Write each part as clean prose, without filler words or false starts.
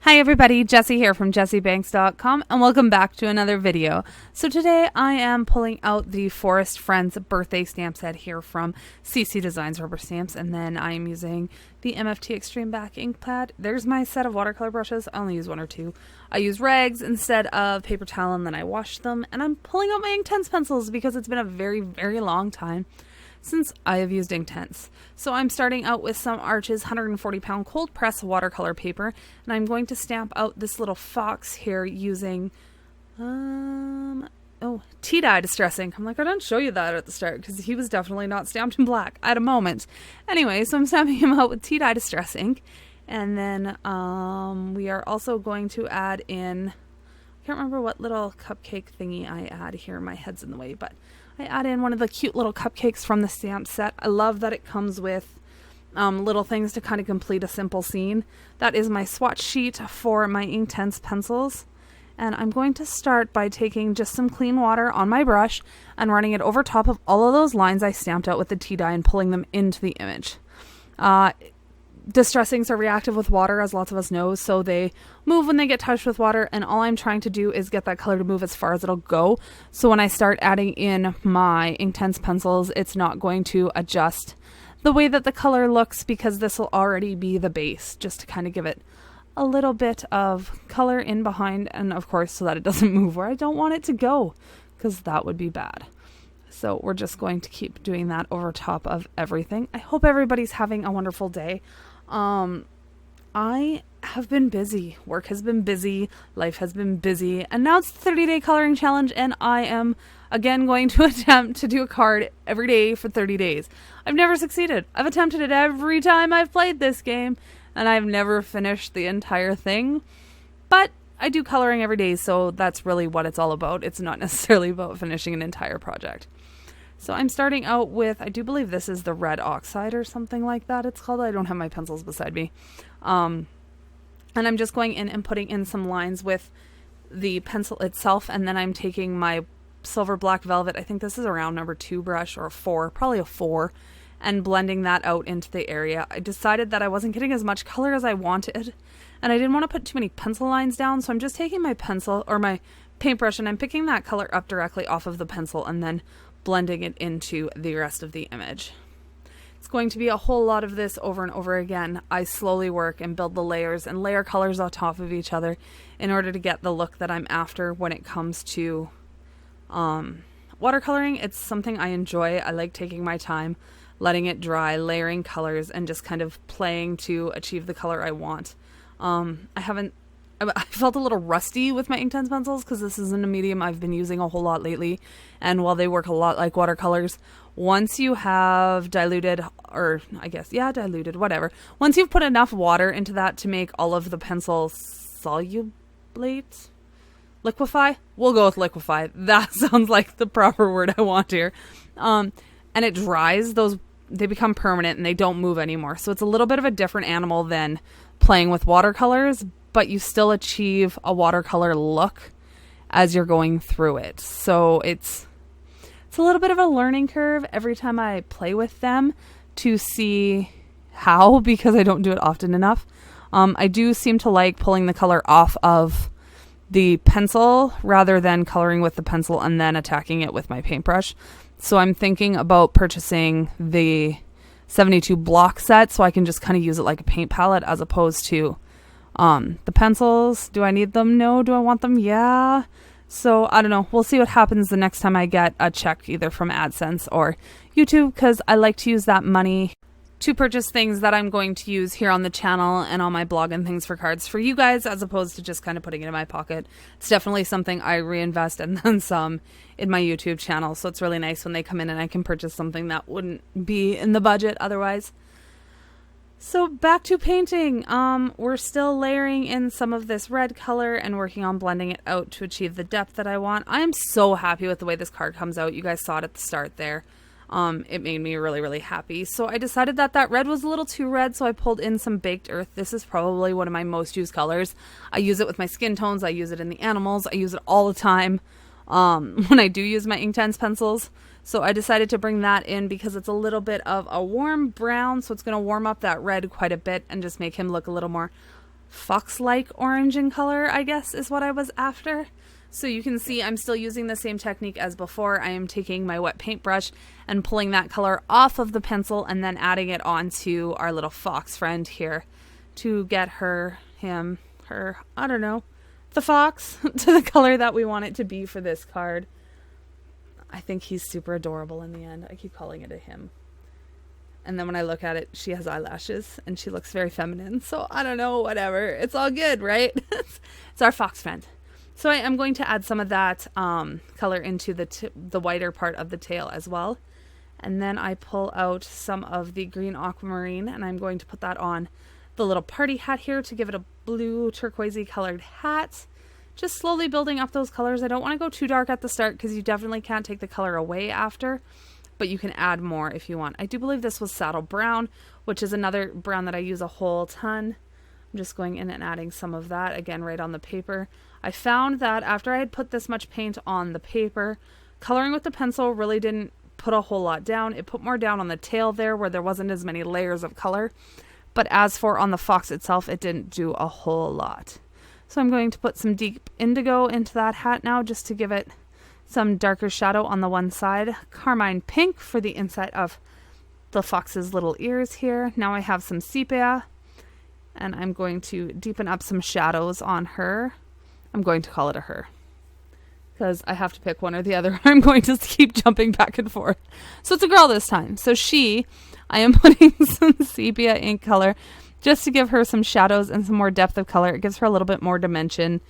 Hi everybody, Jessie here from jessiebanks.com and welcome back to another video. So today I am pulling out the Forest Friends birthday stamp set here from CC Designs Rubber Stamps, and then I am using the MFT Extreme Back ink pad. There's my set of watercolor brushes. I only use one or two. I use rags instead of paper towel and then I wash them, and I'm pulling out my Inktense pencils because it's been a very, very long time since I have used Inktense. So I'm starting out with some Arches 140-pound cold press watercolor paper, and I'm going to stamp out this little fox here using tea-dye distress ink. I'm like, I didn't show you that at the start because he was definitely not stamped in black at a moment. Anyway, so I'm stamping him out with tea-dye distress ink, and then we are also going to add in, I can't remember what little cupcake thingy I add here. My head's in the way, but I add in one of the cute little cupcakes from the stamp set. I love that it comes with little things to kind of complete a simple scene. That is my swatch sheet for my Inktense pencils. And I'm going to start by taking just some clean water on my brush and running it over top of all of those lines I stamped out with the tea dye and pulling them into the image. Distress inks are reactive with water, as lots of us know, so they move when they get touched with water, and all I'm trying to do is get that color to move as far as it'll go. So when I start adding in my Inktense pencils, it's not going to adjust the way that the color looks because this will already be the base, just to kind of give it a little bit of color in behind, and of course so that it doesn't move where I don't want it to go, because that would be bad. So we're just going to keep doing that over top of everything. I hope everybody's having a wonderful day. I have been busy. Work has been busy. Life has been busy. And now it's the 30-day coloring challenge, and I am again going to attempt to do a card every day for 30 days. I've never succeeded. I've attempted it every time I've played this game, and I've never finished the entire thing. But I do coloring every day, so that's really what it's all about. It's not necessarily about finishing an entire project. So I'm starting out with, I do believe this is the red oxide or something like that it's called. I don't have my pencils beside me. And I'm just going in and putting in some lines with the pencil itself, and then I'm taking my silver black velvet, I think this is a round number 2 brush, or a 4, probably a 4, and blending that out into the area. I decided that I wasn't getting as much color as I wanted, and I didn't want to put too many pencil lines down, so I'm just taking my pencil, or my paintbrush, and I'm picking that color up directly off of the pencil, and then blending it into the rest of the image. It's going to be a whole lot of this over and over again. I slowly work and build the layers and layer colors on top of each other in order to get the look that I'm after when it comes to watercoloring. It's something I enjoy. I like taking my time, letting it dry, layering colors, and just kind of playing to achieve the color I want. I felt a little rusty with my Inktense pencils because this isn't a medium I've been using a whole lot lately, and while they work a lot like watercolors, once you have diluted, once you've put enough water into that to make all of the pencils liquefy? We'll go with liquefy. That sounds like the proper word I want here. And it dries, they become permanent and they don't move anymore. So it's a little bit of a different animal than playing with watercolors, but you still achieve a watercolor look as you're going through it. So it's a little bit of a learning curve every time I play with them to see how, because I don't do it often enough. I do seem to like pulling the color off of the pencil rather than coloring with the pencil and then attacking it with my paintbrush. So I'm thinking about purchasing the 72 block set so I can just kind of use it like a paint palette as opposed to the pencils. Do I need them? No. Do I want them? Yeah. So I don't know. We'll see what happens the next time I get a check either from AdSense or YouTube, because I like to use that money to purchase things that I'm going to use here on the channel and on my blog and things for cards for you guys, as opposed to just kind of putting it in my pocket. It's definitely something I reinvest and then some in my YouTube channel. So it's really nice when they come in and I can purchase something that wouldn't be in the budget otherwise. So back to painting. We're still layering in some of this red color and working on blending it out to achieve the depth that I want. I am so happy with the way this card comes out. You guys saw it at the start there. It made me really, really happy. So I decided that red was a little too red, so I pulled in some baked earth. This is probably one of my most used colors. I use it with my skin tones. I use it in the animals. I use it all the time when I do use my Inktense pencils. So I decided to bring that in because it's a little bit of a warm brown, so it's going to warm up that red quite a bit and just make him look a little more fox-like orange in color, I guess is what I was after. So you can see I'm still using the same technique as before. I am taking my wet paintbrush and pulling that color off of the pencil and then adding it onto our little fox friend here to get her, I don't know, the fox to the color that we want it to be for this card. I think he's super adorable in the end. I keep calling it a him. And then when I look at it, she has eyelashes and she looks very feminine. So I don't know, whatever. It's all good, right? It's our fox friend. So I am going to add some of that color into the whiter part of the tail as well. And then I pull out some of the green aquamarine and I'm going to put that on the little party hat here to give it a blue turquoisey colored hat. Just slowly building up those colors. I don't want to go too dark at the start because you definitely can't take the color away after, but you can add more if you want. I do believe this was saddle brown, which is another brown that I use a whole ton. I'm just going in and adding some of that again right on the paper. I found that after I had put this much paint on the paper, coloring with the pencil really didn't put a whole lot down. It put more down on the tail there where there wasn't as many layers of color. But as for on the fox itself, it didn't do a whole lot. So I'm going to put some deep indigo into that hat now just to give it some darker shadow on the one side. Carmine pink for the inside of the fox's little ears here. Now I have some sepia and I'm going to deepen up some shadows on her. I'm going to call it a her because I have to pick one or the other. I'm going to keep jumping back and forth. So it's a girl this time. So I am putting some sepia ink color just to give her some shadows and some more depth of color. It gives her a little bit more dimension.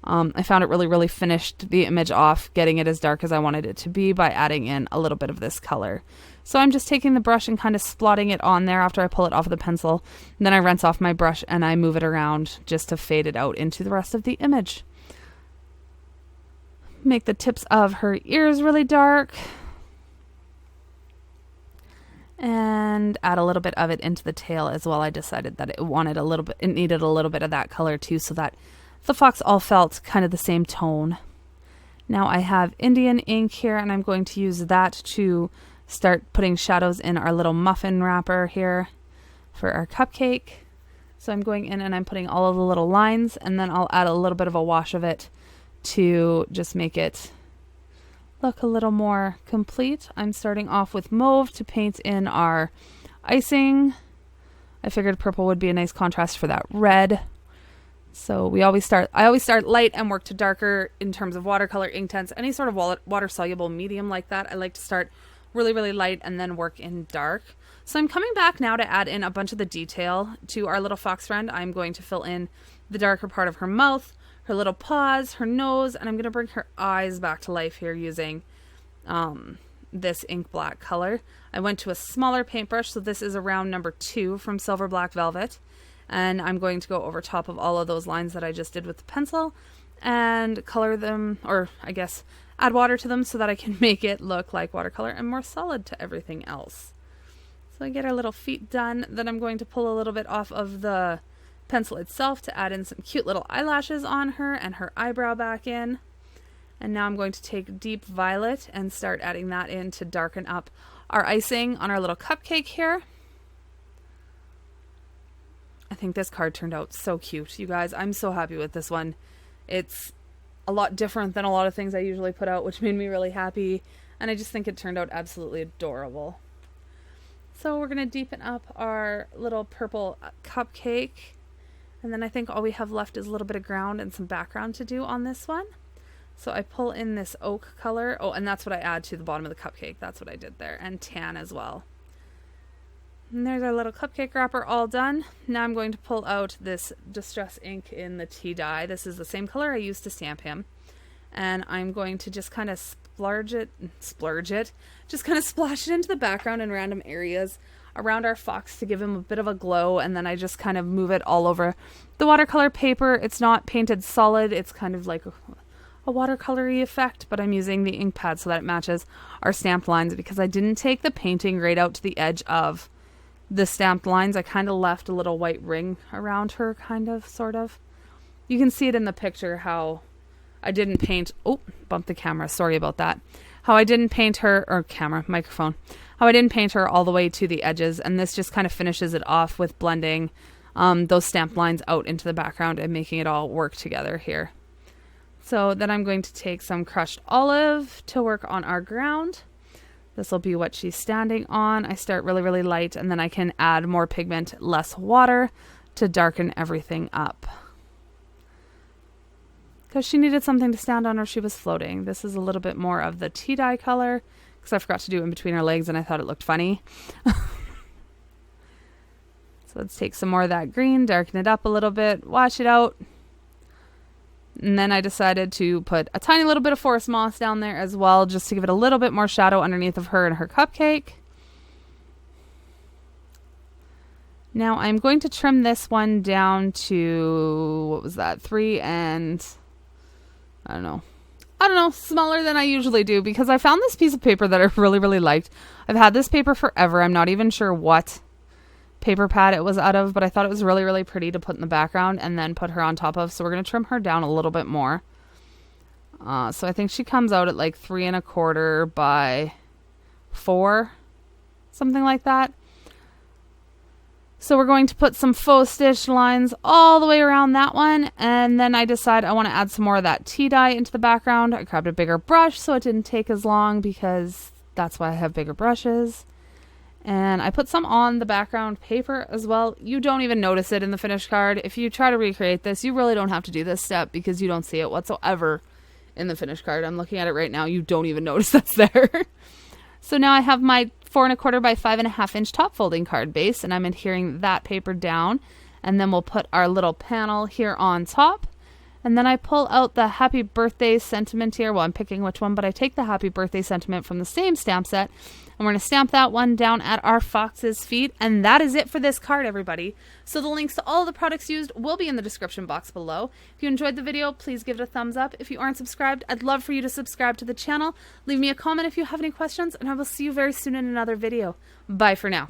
I found it really finished the image off, getting it as dark as I wanted it to be by adding in a little bit of this color. So I'm just taking the brush and kind of splotting it on there after I pull it off of the pencil. And then I rinse off my brush and I move it around just to fade it out into the rest of the image. Make the tips of her ears really dark. And add a little bit of it into the tail as well. I decided that it needed a little bit of that color too, so that the fox all felt kind of the same tone. Now I have Indian ink here and I'm going to use that to start putting shadows in our little muffin wrapper here for our cupcake. So I'm going in and I'm putting all of the little lines and then I'll add a little bit of a wash of it to just make it look a little more complete. I'm starting off with mauve to paint in our icing. I figured purple would be a nice contrast for that red. So I always start light and work to darker in terms of watercolor, Inktense, any sort of water soluble medium like that. I like to start really light and then work in dark. So I'm coming back now to add in a bunch of the detail to our little fox friend. I'm going to fill in the darker part of her mouth, her little paws, her nose, and I'm going to bring her eyes back to life here using this ink black color. I went to a smaller paintbrush, so this is around number 2 from Silver Black Velvet. And I'm going to go over top of all of those lines that I just did with the pencil and color them, or I guess add water to them so that I can make it look like watercolor and more solid to everything else. So I get our little feet done. Then I'm going to pull a little bit off of the pencil itself to add in some cute little eyelashes on her and her eyebrow back in. And now I'm going to take deep violet and start adding that in to darken up our icing on our little cupcake here. I think this card turned out so cute, you guys. I'm so happy with this one. It's a lot different than a lot of things I usually put out, which made me really happy. And I just think it turned out absolutely adorable. So we're going to deepen up our little purple cupcake. And then I think all we have left is a little bit of ground and some background to do on this one. So I pull in this oak color. Oh, and that's what I add to the bottom of the cupcake. That's what I did there. And tan as well. And there's our little cupcake wrapper all done. Now I'm going to pull out this Distress ink in the tea dye. This is the same color I used to stamp him. And I'm going to just kind of splurge it, just kind of splash it into the background in random areas around our fox to give him a bit of a glow. And then I just kind of move it all over the watercolor paper. It's not painted solid. It's kind of like a watercolory effect, but I'm using the ink pad so that it matches our stamped lines because I didn't take the painting right out to the edge of the stamped lines. I kind of left a little white ring around her, kind of, sort of. You can see it in the picture how I didn't paint, bumped the camera, sorry about that. How I didn't paint her, or microphone, how I didn't paint her all the way to the edges, and this just kind of finishes it off with blending those stamp lines out into the background and making it all work together here. So then I'm going to take some crushed olive to work on our ground. This will be what she's standing on. I start really, really light, and then I can add more pigment, less water, to darken everything up. Because she needed something to stand on or she was floating. This is a little bit more of the tea dye color, because I forgot to do it in between her legs and I thought it looked funny. So let's take some more of that green, darken it up a little bit, wash it out. And then I decided to put a tiny little bit of forest moss down there as well, just to give it a little bit more shadow underneath of her and her cupcake. Now I'm going to trim this one down to, what was that, 3 and, I don't know, smaller than I usually do, because I found this piece of paper that I really, really liked. I've had this paper forever. I'm not even sure what paper pad it was out of, but I thought it was really, really pretty to put in the background and then put her on top of. So we're going to trim her down a little bit more. So I think she comes out at like 3 1/4 by 4, something like that. So we're going to put some faux stitch lines all the way around that one. And then I decide I want to add some more of that tea dye into the background. I grabbed a bigger brush so it didn't take as long, because that's why I have bigger brushes. And I put some on the background paper as well. You don't even notice it in the finished card. If you try to recreate this, you really don't have to do this step, because you don't see it whatsoever in the finished card. I'm looking at it right now. You don't even notice that's there. So now I have my 4 1/4 by 5 1/2 inch top folding card base, and I'm adhering that paper down. And then we'll put our little panel here on top. And then I pull out the happy birthday sentiment here. Well, I'm picking which one, but I take the happy birthday sentiment from the same stamp set. And we're going to stamp that one down at our fox's feet. And that is it for this card, everybody. So the links to all the products used will be in the description box below. If you enjoyed the video, please give it a thumbs up. If you aren't subscribed, I'd love for you to subscribe to the channel. Leave me a comment if you have any questions, and I will see you very soon in another video. Bye for now.